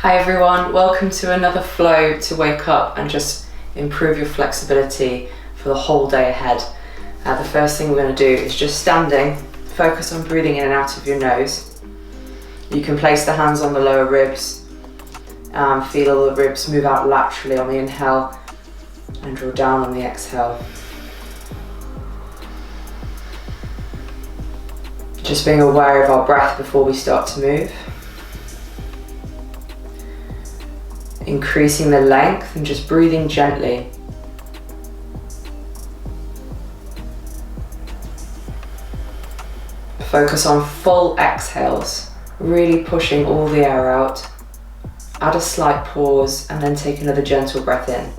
Hi everyone, welcome to another flow to wake up and just improve your flexibility for the whole day ahead. The first thing we're going to do is just standing, focus on breathing in and out of your nose. You can place the hands on the lower ribs, feel all the ribs move out laterally on the inhale and draw down on the exhale. Just being aware of our breath before we start to move. Increasing the length and just breathing gently. Focus on full exhales, really pushing all the air out. Add a slight pause and then take another gentle breath in.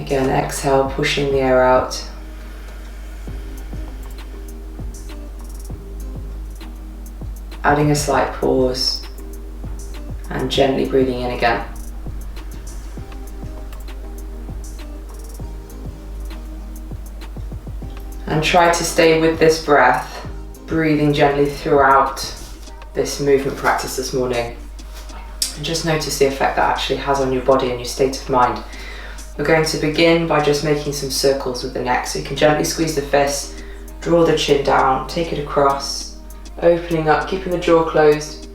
Again, exhale, pushing the air out. Adding a slight pause and gently breathing in again. And try to stay with this breath, breathing gently throughout this movement practice this morning. And just notice the effect that actually has on your body and your state of mind. We're going to begin by just making some circles with the neck. So you can gently squeeze the fists, draw the chin down, take it across, opening up, keeping the jaw closed,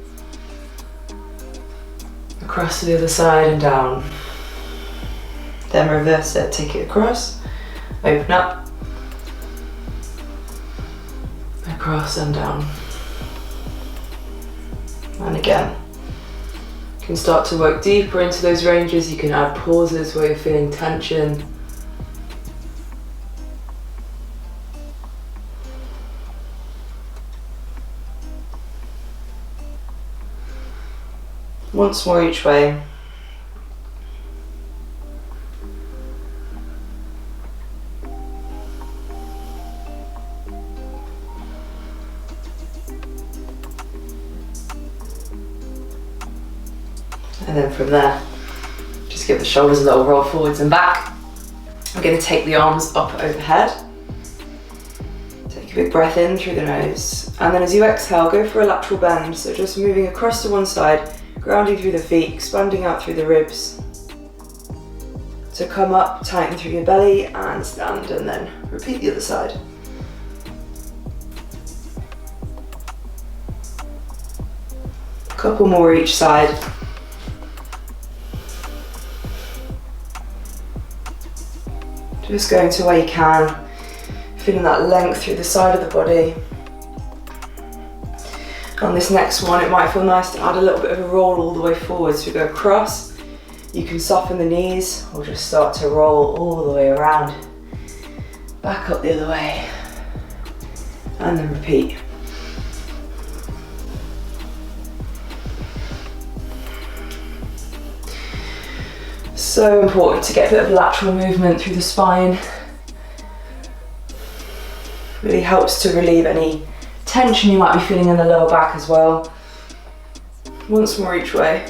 across to the other side and down. Then reverse it, take it across, open up, across and down. And again. You can start to work deeper into those ranges. You can add pauses where you're feeling tension. Once more each way. And then from there, just give the shoulders a little roll forwards and back. I'm going to take the arms up overhead. Take a big breath in through the nose. And then as you exhale, go for a lateral bend. So just moving across to one side, grounding through the feet, expanding out through the ribs. So come up, tighten through your belly and stand, and then repeat the other side. A couple more each side. Just going to where you can, feeling that length through the side of the body. On this next one, it might feel nice to add a little bit of a roll all the way forward. So we go across, you can soften the knees or just start to roll all the way around. Back up the other way. And then repeat. So important to get a bit of lateral movement through the spine. Really helps to relieve any tension you might be feeling in the lower back as well. Once more each way.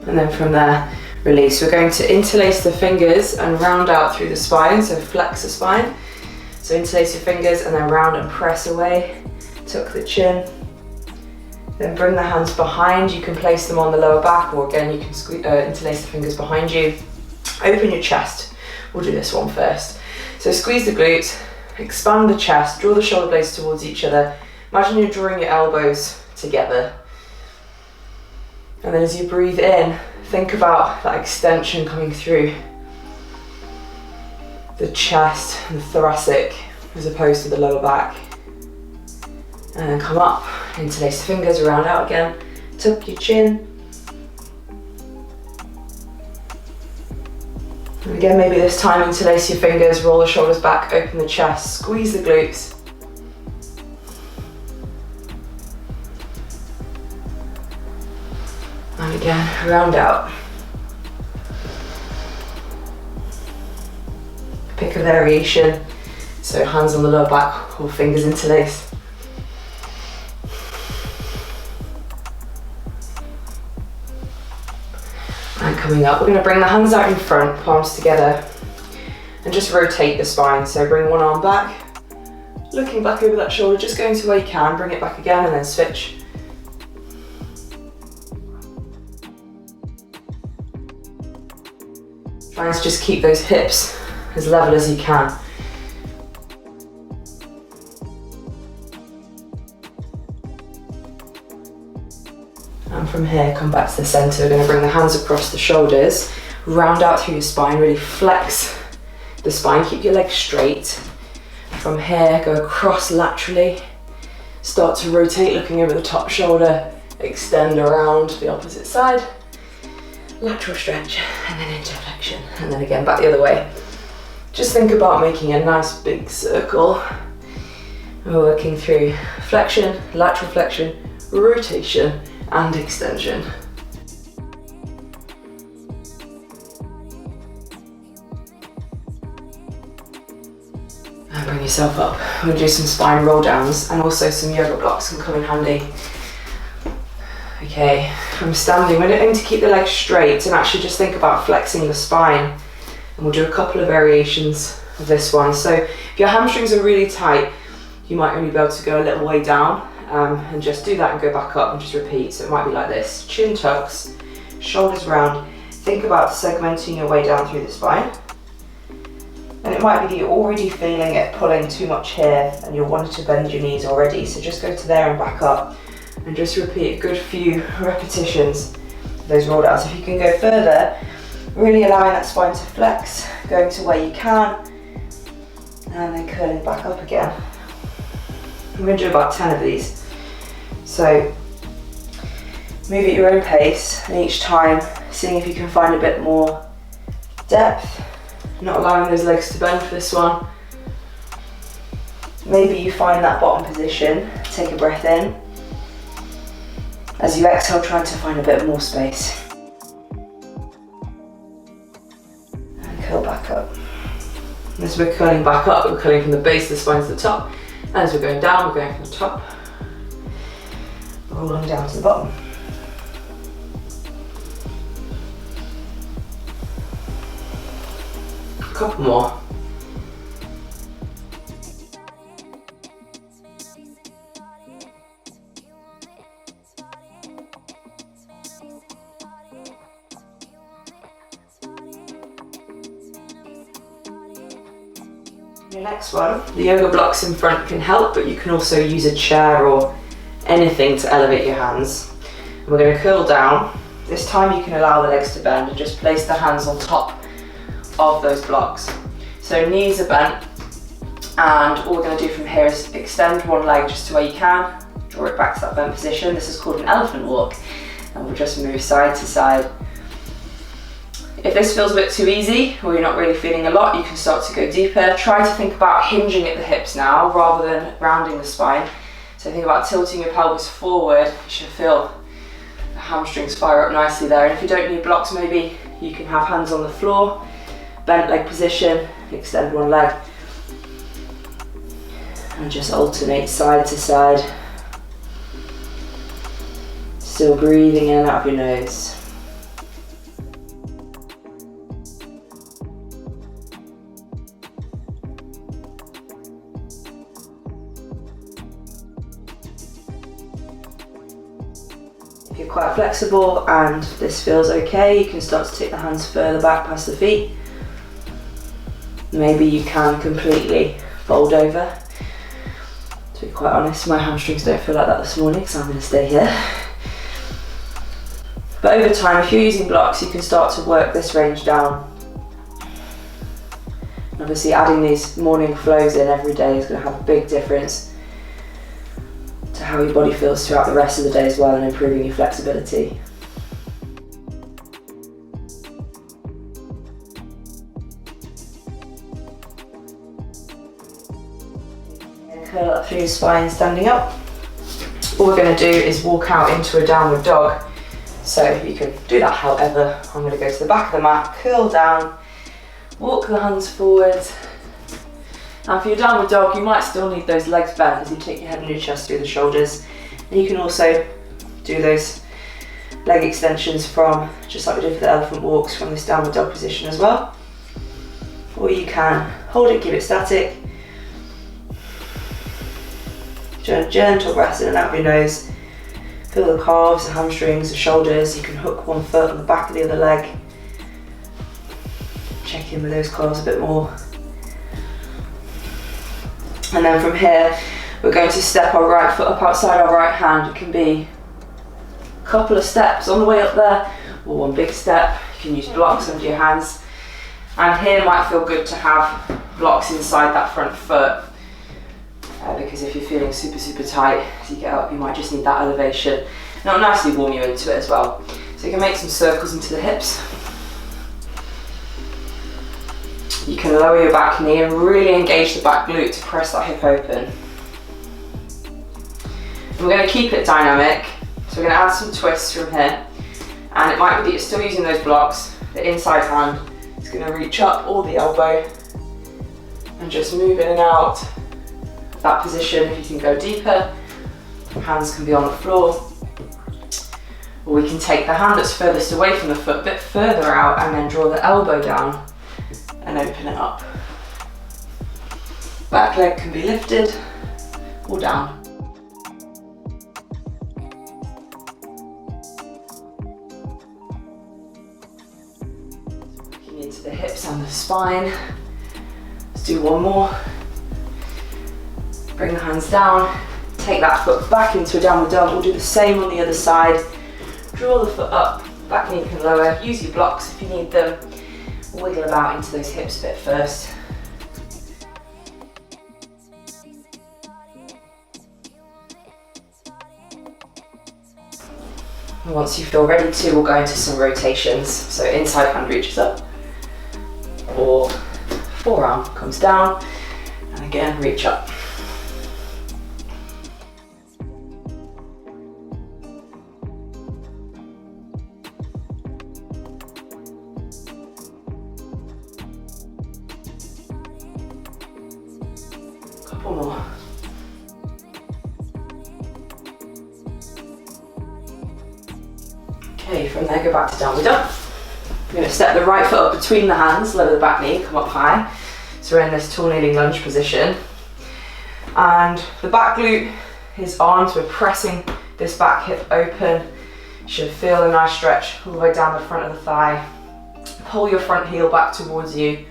And then from there, release. We're going to interlace the fingers and round out through the spine, so flex the spine. So interlace your fingers and then round and press away. Tuck the chin. Then bring the hands behind. You can place them on the lower back, or again you can interlace the fingers behind you. Open your chest. We'll do this one first. So squeeze the glutes, expand the chest, draw the shoulder blades towards each other. Imagine you're drawing your elbows together. And then as you breathe in, think about that extension coming through the chest and the thoracic as opposed to the lower back. And then come up, interlace the fingers, round out again, tuck your chin. And again, maybe this time interlace your fingers, roll the shoulders back, open the chest, squeeze the glutes. And again, round out. Pick a variation, so hands on the lower back or fingers interlace. coming up. We're going to bring the hands out in front, palms together, and just rotate the spine. So bring one arm back, looking back over that shoulder, just going to where you can, bring it back again and then switch. Try and just keep those hips as level as you can. And from here, come back to the center. We're going to bring the hands across the shoulders, round out through your spine, really flex the spine, keep your legs straight. From here, go across laterally, start to rotate, looking over the top shoulder, extend around the opposite side, lateral stretch, and then into flexion, and then again back the other way. Just think about making a nice big circle. We're working through flexion, lateral flexion, rotation, and extension. And bring yourself up. We're going to do some spine roll downs, and also some yoga blocks can come in handy. Okay, from standing, we're going to keep the legs straight and actually just think about flexing the spine. And we'll do a couple of variations of this one. So if your hamstrings are really tight, you might only be able to go a little way down. And just do that and go back up and just repeat. So it might be like this, chin tucks, shoulders round. Think about segmenting your way down through the spine. And it might be that you're already feeling it pulling too much here and you're wanting to bend your knees already. So just go to there and back up and just repeat a good few repetitions of those roll downs. If you can go further, really allowing that spine to flex, going to where you can, and then curling back up again. I'm going to do about 10 of these. So move at your own pace, and each time seeing if you can find a bit more depth, not allowing those legs to bend for this one. Maybe you find that bottom position, take a breath in. As you exhale, trying to find a bit more space. And curl back up. And as we're curling back up, we're curling from the base of the spine to the top. And as we're going down, we're going from the top, rolling down to the bottom. A couple more. Your next one, the yoga blocks in front can help, but you can also use a chair or anything to elevate your hands. And we're going to curl down. This time you can allow the legs to bend and just place the hands on top of those blocks. So knees are bent, and all we're going to do from here is extend one leg just to where you can, draw it back to that bent position. This is called an elephant walk, and we'll just move side to side. If this feels a bit too easy, or you're not really feeling a lot, you can start to go deeper. Try to think about hinging at the hips now, rather than rounding the spine. So think about tilting your pelvis forward. You should feel the hamstrings fire up nicely there. And if you don't need blocks, maybe you can have hands on the floor, bent leg position, extend one leg, and just alternate side to side. Still breathing in and out of your nose. If you're quite flexible and this feels okay, you can start to take the hands further back past the feet. Maybe you can completely fold over. To be quite honest, my hamstrings don't feel like that this morning, so I'm going to stay here. But over time, if you're using blocks, you can start to work this range down. And obviously adding these morning flows in every day is going to have a big difference to how your body feels throughout the rest of the day as well, and improving your flexibility. Curl up through your spine, standing up. All we're going to do is walk out into a downward dog. So you can do that however. I'm going to go to the back of the mat, curl down, walk the hands forward. And for your downward dog, you might still need those legs bent as you take your head and your chest through the shoulders. And you can also do those leg extensions from, just like we did for the elephant walks, from this downward dog position as well. Or you can hold it, keep it static. Gentle breaths in and out of your nose. Feel the calves, the hamstrings, the shoulders. You can hook one foot on the back of the other leg. Check in with those calves a bit more. And then from here, we're going to step our right foot up outside our right hand. It can be a couple of steps on the way up there, or one big step. You can use blocks under your hands. And here it might feel good to have blocks inside that front foot. Because if you're feeling super tight as you get up, you might just need that elevation. And it'll nicely warm you into it as well. So you can make some circles into the hips. You can lower your back knee and really engage the back glute to press that hip open. And we're going to keep it dynamic. So we're going to add some twists from here. And it might be that you're still using those blocks. The inside hand is going to reach up or the elbow and just move in and out that position. If you can go deeper, hands can be on the floor, or we can take the hand that's furthest away from the foot a bit further out and then draw the elbow down and open it up. Back leg can be lifted or down. Looking into the hips and the spine. Let's do one more. Bring the hands down, take that foot back into a downward dog. We'll do the same on the other side. Draw the foot up, back knee can lower. Use your blocks if you need them. Wiggle about into those hips a bit first. And once you feel ready to, we'll go into some rotations. So inside hand reaches up, or forearm comes down, and again reach up. Couple more. Okay, from there go back to downward dog. I'm going to step the right foot up between the hands, lower the back knee, come up high. So we're in this tall kneeling lunge position. And the back glute is on, so we're pressing this back hip open. You should feel a nice stretch all the way down the front of the thigh. Pull your front heel back towards you.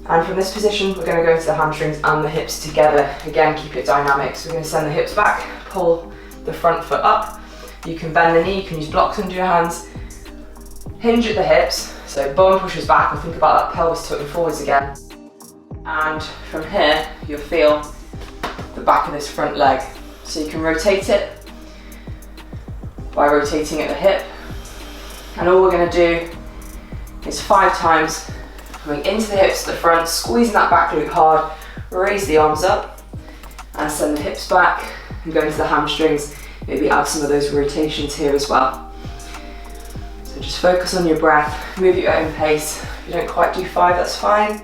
And from this position, we're going to go into the hamstrings and the hips together. Again, keep it dynamic. So we're going to send the hips back, pull the front foot up. You can bend the knee, you can use blocks under your hands. Hinge at the hips, so bum pushes back, or think about that pelvis tilting forwards again. And from here, you'll feel the back of this front leg. So you can rotate it by rotating at the hip. And all we're going to do is 5 times, coming into the hips to the front, squeezing that back glute hard, raise the arms up, and send the hips back, and go into the hamstrings. Maybe add some of those rotations here as well. So just focus on your breath, move at your own pace. If you don't quite do 5, that's fine.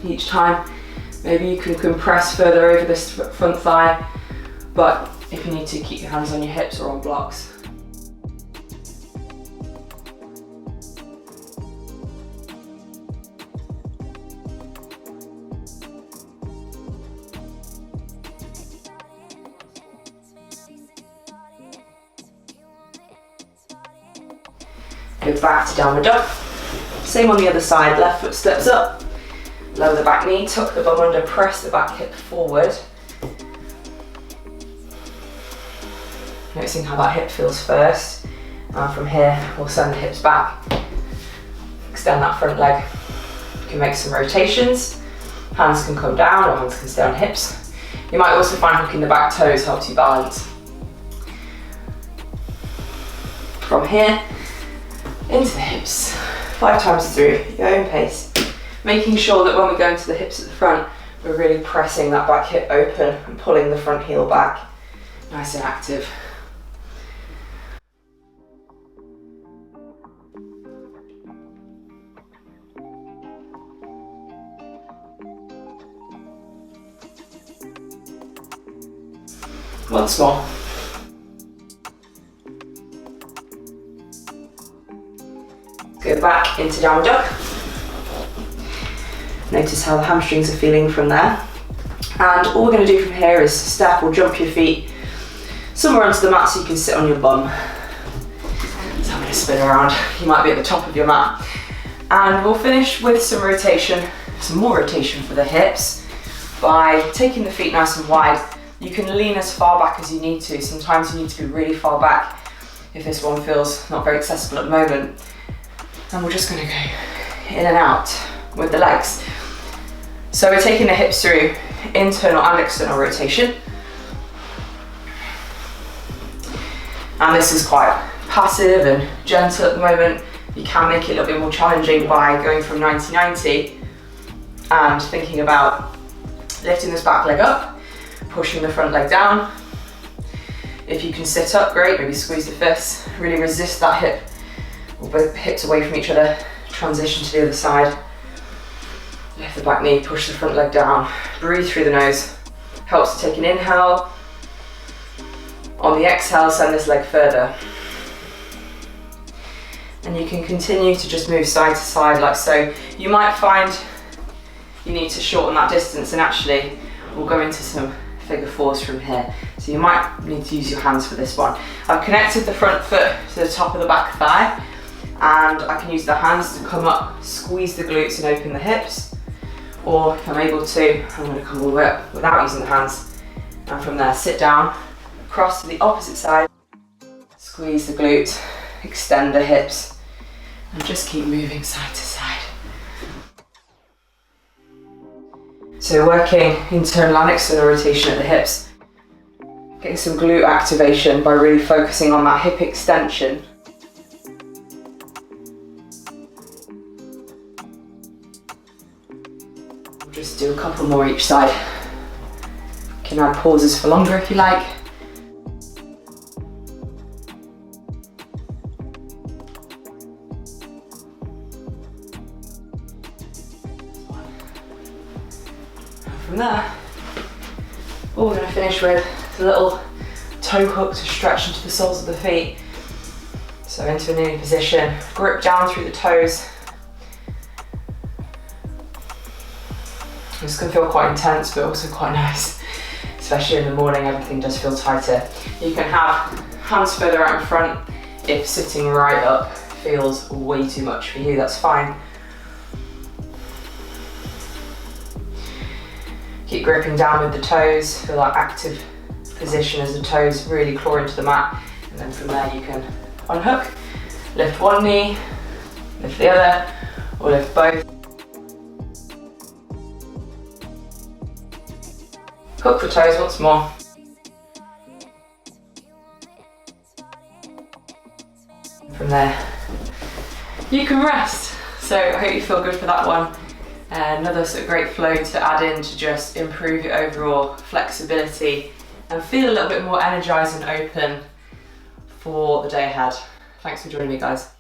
Each time, maybe you can compress further over this front thigh, but if you need to, keep your hands on your hips or on blocks. Go back to downward dog. Same on the other side, left foot steps up, lower the back knee, tuck the bum under, press the back hip forward. Noticing how that hip feels first. And from here, we'll send the hips back, extend that front leg. You can make some rotations. Hands can come down or hands can stay on hips. You might also find hooking the back toes helps you balance. From here, into the hips, 5 times through, your own pace. Making sure that when we go into the hips at the front, we're really pressing that back hip open and pulling the front heel back, nice and active. Once more. Go back into downward dog. Notice how the hamstrings are feeling from there. And all we're going to do from here is step or jump your feet somewhere onto the mat so you can sit on your bum. So I'm going to spin around. You might be at the top of your mat. And we'll finish with some rotation, some more rotation for the hips by taking the feet nice and wide. You can lean as far back as you need to. Sometimes you need to be really far back if this one feels not very accessible at the moment. And we're just going to go in and out with the legs. So we're taking the hips through internal and external rotation. And this is quite passive and gentle at the moment. You can make it a little bit more challenging by going from 90-90 and thinking about lifting this back leg up, pushing the front leg down. If you can sit up, great, maybe squeeze the fists, really resist that hip, or both hips away from each other, transition to the other side. Lift the back knee, push the front leg down, breathe through the nose. Helps to take an inhale. On the exhale, send this leg further. And you can continue to just move side to side like so. You might find you need to shorten that distance, and actually we'll go into some figure fours from here. So you might need to use your hands for this one. I've connected the front foot to the top of the back thigh, and I can use the hands to come up, squeeze the glutes and open the hips. Or if I'm able to, I'm going to come all the way up without using the hands. And from there, sit down, cross to the opposite side, squeeze the glute, extend the hips, and just keep moving side to side. So working internal and external rotation at the hips, getting some glute activation by really focusing on that hip extension. We'll just do a couple more each side. You can add pauses for longer if you like. From there, all we're going to finish with is a little toe hook to stretch into the soles of the feet. So into a kneeling position, grip down through the toes. This can feel quite intense, but also quite nice, especially in the morning. Everything does feel tighter. You can have hands further out in front. If sitting right up feels way too much for you, that's fine. Keep gripping down with the toes, feel that active position as the toes really claw into the mat, and then from there you can unhook, lift one knee, lift the other, or lift both. Hook the toes once more. From there, you can rest. So I hope you feel good for that one. Another sort of great flow to add in to just improve your overall flexibility and feel a little bit more energized and open for the day ahead. Thanks for joining me, guys.